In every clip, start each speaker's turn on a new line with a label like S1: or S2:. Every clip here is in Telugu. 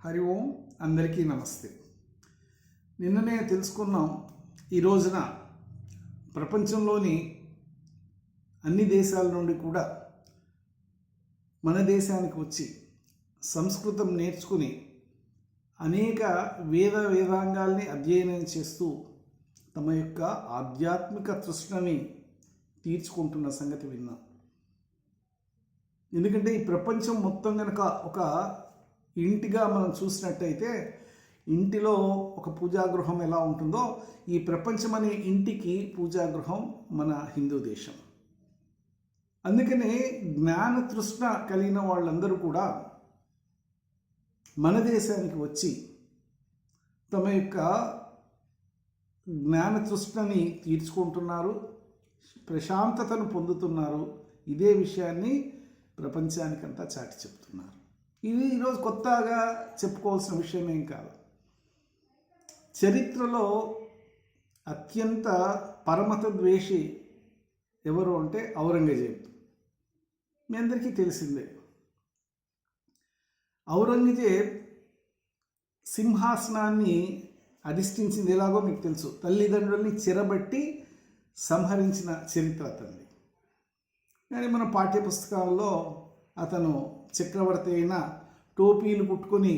S1: హరి ఓం. అందరికీ నమస్తే. నిన్ననే తెలుసుకున్నాం, ఈ రోజున ప్రపంచంలోని అన్ని దేశాల నుండి కూడా మన దేశానికి వచ్చి సంస్కృతం నేర్చుకుని అనేక వేదాంగాల్ని అధ్యయనం చేస్తూ తమ యొక్క ఆధ్యాత్మిక తృష్ణని తీర్చుకుంటున్న సంగతి విన్నాం. ఎందుకంటే ఈ ప్రపంచం మొత్తం కనుక ఒక ఇంటిగా మనం చూసినట్టయితే, ఇంటిలో ఒక పూజాగృహం ఎలా ఉంటుందో, ఈ ప్రపంచం అనే ఇంటికి పూజాగృహం మన హిందూ దేశం. అందుకనే జ్ఞాన తృష్ణ కలిగిన వాళ్ళందరూ కూడా మన దేశానికి వచ్చి తమ యొక్క జ్ఞాన తృష్ణని తీర్చుకుంటున్నారు, ప్రశాంతతను పొందుతున్నారు. ఇదే విషయాన్ని ప్రపంచానికంతా చాటి చెప్తున్నారు. ఇది ఈరోజు కొత్తగా చెప్పుకోవాల్సిన విషయం ఏం కాదు. చరిత్రలో అత్యంత పరమత ద్వేషి ఎవరు అంటే ఔరంగజేబ్. మీ అందరికీ తెలిసిందే. ఔరంగజేబ్ సింహాసనాన్ని అధిష్ఠించింది ఎలాగో మీకు తెలుసు. తల్లిదండ్రుల్ని చెరబట్టి సంహరించిన చరిత్ర అతనిది. కానీ మన పాఠ్యపుస్తకాల్లో అతను చక్రవర్తి అయిన టోపీలు కుట్టుకొని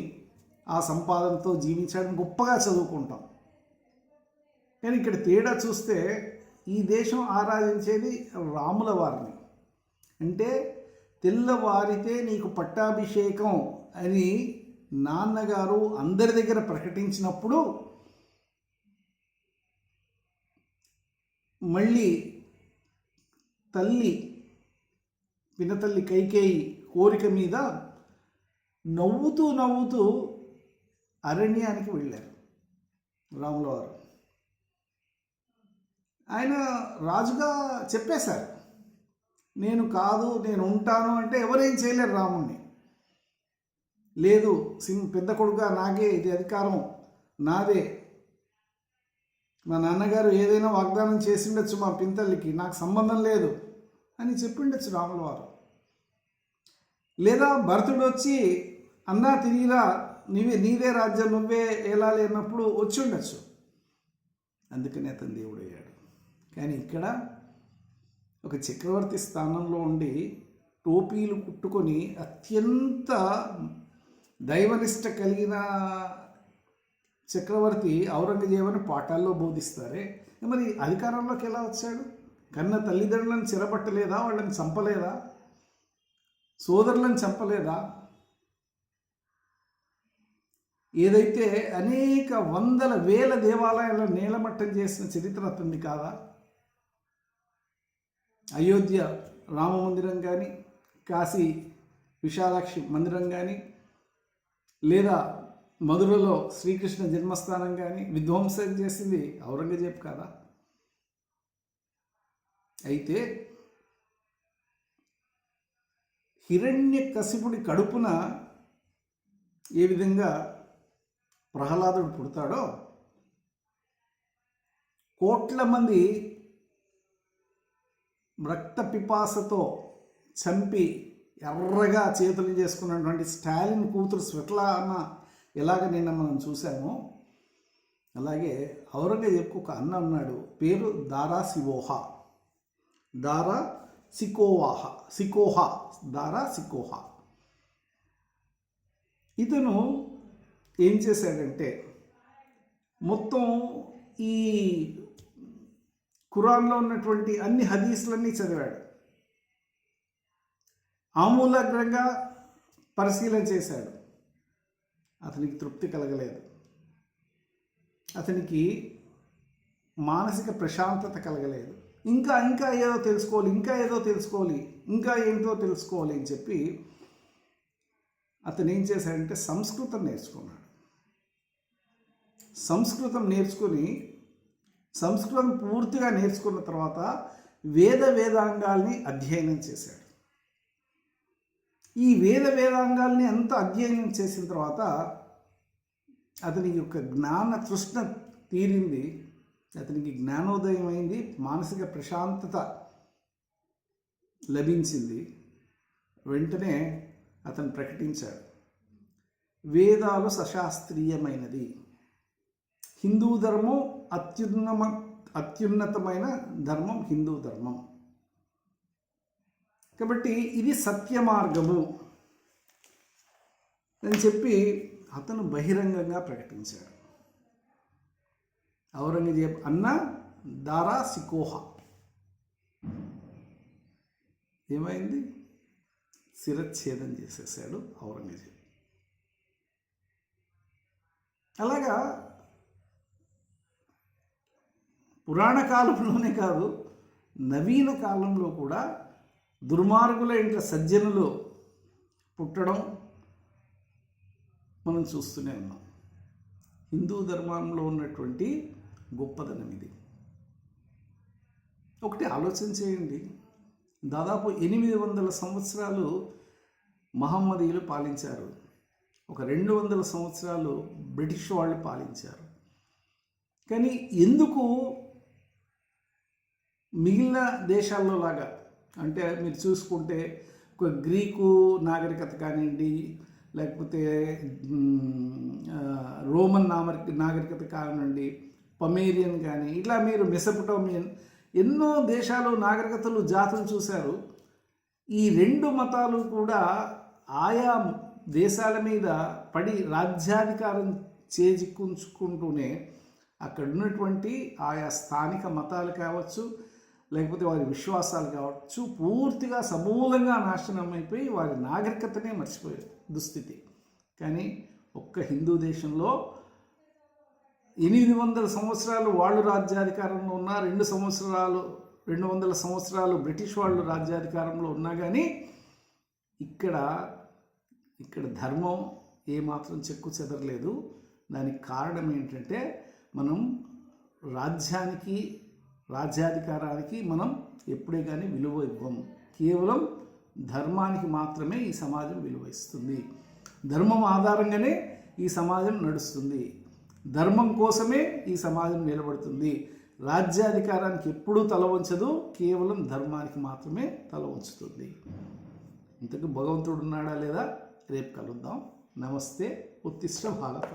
S1: ఆ సంపాదనతో జీవించడం గొప్పగా చదువుకుంటాం. కానీ ఇక్కడ తేడా చూస్తే ఈ దేశం ఆరాధించేది రాముల వారిని. అంటే తెల్లవారితే నీకు పట్టాభిషేకం అని నాన్నగారు అందరి దగ్గర ప్రకటించినప్పుడు మళ్ళీ పినతల్లి కైకేయి కోరిక మీద నవ్వుతూ అరణ్యానికి వెళ్ళారు రాముల వారు. ఆయన రాజుగా చెప్పేశారు, నేను ఉంటాను అంటే ఎవరేం చేయలేరు రాముణ్ణి. లేదు, పెద్ద కొడుకుగా నాకే ఇది అధికారం నాదే, మా నాన్నగారు ఏదైనా వాగ్దానం చేసిండొచ్చు మా పింతల్లికి, నాకు సంబంధం లేదు అని చెప్పిండొచ్చు రాముల వారు. లేదా భరతుడు వచ్చి అన్నా తిరిగిరా, నీదే రాజ్యం నువ్వే ఏలాలి అన్నప్పుడు వచ్చి ఉండొచ్చు. అందుకని అతను దేవుడు అయ్యాడు. కానీ ఇక్కడ ఒక చక్రవర్తి స్థానంలో ఉండి టోపీలు కుట్టుకొని అత్యంత దైవనిష్ట కలిగిన చక్రవర్తి ఔరంగజేబు అని పాఠాల్లో బోధిస్తారే, మరి అధికారంలోకి ఎలా వచ్చాడు? కన్న తల్లిదండ్రులను చెరబట్టలేదా? వాళ్ళని చంపలేదా? సోదరులను చంపలేదా? ఏదైతే అనేక వందల వేల దేవాలయాలను నేలమట్టం చేసిన చరిత్ర అతన్ని కాదా? అయోధ్య రామ మందిరం కానీ, కాశీ విశాలాక్షి మందిరం కానీ, లేదా మధురలో శ్రీకృష్ణ జన్మస్థానం కానీ విధ్వంసం చేసింది ఔరంగజేబు కాదా? అయితే హిరణ్యకశిపుడి కడుపున ఏ విధంగా ప్రహ్లాదుడు పుడతాడో, కోట్ల మంది రక్త పిపాసతో చంపి ఎర్రగా చేతులు చేసుకున్నటువంటి స్టాలిన్ కూతురు స్వెట్లానా ఎలాగ నిన్న మనం చూసామో, అలాగే ఔరంగజేబుకు ఒక అన్న ఉన్నాడు, పేరు దారా సికోహా. ఇతను ఏం చేశాడంటే మొత్తం ఈ ఖురాన్లో ఉన్నటువంటి అన్ని హదీసులన్నీ చదివాడు, ఆమూలాగ్రంగా పరిశీలన చేశాడు. అతనికి తృప్తి కలగలేదు, అతనికి మానసిక ప్రశాంతత కలగలేదు. ఇంకా ఏదో తెలుసుకోవాలి, ఇంకా ఏంటో తెలుసుకోవాలి అని చెప్పి అతను ఏం చేశాడంటే సంస్కృతం నేర్చుకున్నాడు. సంస్కృతం పూర్తిగా నేర్చుకున్న తర్వాత వేదాంగాల్ని అధ్యయనం చేశాడు. ఈ వేదాంగాల్ని అంతా అధ్యయనం చేసిన తర్వాత అతని యొక్క జ్ఞాన తృష్ణ తీరింది, అతనికి జ్ఞానోదయం అయింది, మానసిక ప్రశాంతత లభించింది. వెంటనే అతను ప్రకటించాడు, వేదాలు సశాస్త్రీయమైనది. హిందూ ధర్మం అత్యున్నతమైన ధర్మం హిందూ ధర్మం. కాబట్టి ఇది సత్య మార్గము అని చెప్పి అతను బహిరంగంగా ప్రకటించాడు. ఔరంగజేబ్ అన్న దారా సికోహా ఏమైంది? శిరచ్ఛేదం చేసేసాడు ఔరంగజేబ్. అలాగా పురాణ కాలంలోనే కాదు, నవీన కాలంలో కూడా దుర్మార్గుల ఇంట సజ్జనులు పుట్టడం మనం చూస్తూనే ఉన్నాం. హిందూ ధర్మంలో ఉన్నటువంటి గొప్పదనం ఇది. ఒకటి ఆలోచన చేయండి, దాదాపు 800 సంవత్సరాలు మహమ్మదీయులు పాలించారు, ఒక 200 సంవత్సరాలు బ్రిటిష్ వాళ్ళు పాలించారు. కానీ ఎందుకు మిగిలిన దేశాల్లో లాగా, అంటే మీరు చూసుకుంటే ఒక గ్రీకు నాగరికత కానివ్వండి, లేకపోతే రోమన్ నాగరికత కానివ్వండి, పమేరియన్ కానీ, ఇట్లా మీరు మెసొపొటేమియన్ ఎన్నో దేశాలు నాగరికతలు జాతులు చూశారు. ఈ రెండు మతాలు కూడా ఆయా దేశాల మీద పడి రాజ్యాధికారం చేజిక్కుంచుకుంటూనే అక్కడ ఉన్నటువంటి ఆయా స్థానిక మతాలు కావచ్చు, లేకపోతే వారి విశ్వాసాలు కావచ్చు, పూర్తిగా సమూలంగా నాశనం అయిపోయి వారి నాగరికతనే మర్చిపోయారు దుస్థితి. కానీ ఒక్క హిందూ దేశంలో 800 సంవత్సరాలు వాళ్ళు రాజ్యాధికారంలో ఉన్నా, 200 సంవత్సరాలు బ్రిటిష్ వాళ్ళు రాజ్యాధికారంలో ఉన్నా కానీ ఇక్కడ ధర్మం ఏమాత్రం చెక్కు చెదరలేదు. దానికి కారణం ఏంటంటే మనం రాజ్యాధికారానికి మనం ఎప్పుడే కానీ విలువ ఇవ్వం. కేవలం ధర్మానికి మాత్రమే ఈ సమాజం విలువ ఇస్తుంది. ధర్మం ఆధారంగానే ఈ సమాజం నడుస్తుంది. ధర్మం కోసమే ఈ సమాజం నిలబడుతుంది. రాజ్యాధికారానికి ఎప్పుడూ తల వంచదు, కేవలం ధర్మానికి మాత్రమే తల వంచుతుంది. ఇంతకు భగవంతుడు ఉన్నాడా లేదా? రేపు కలుద్దాం. నమస్తే. ఉత్తిష్ట భారత.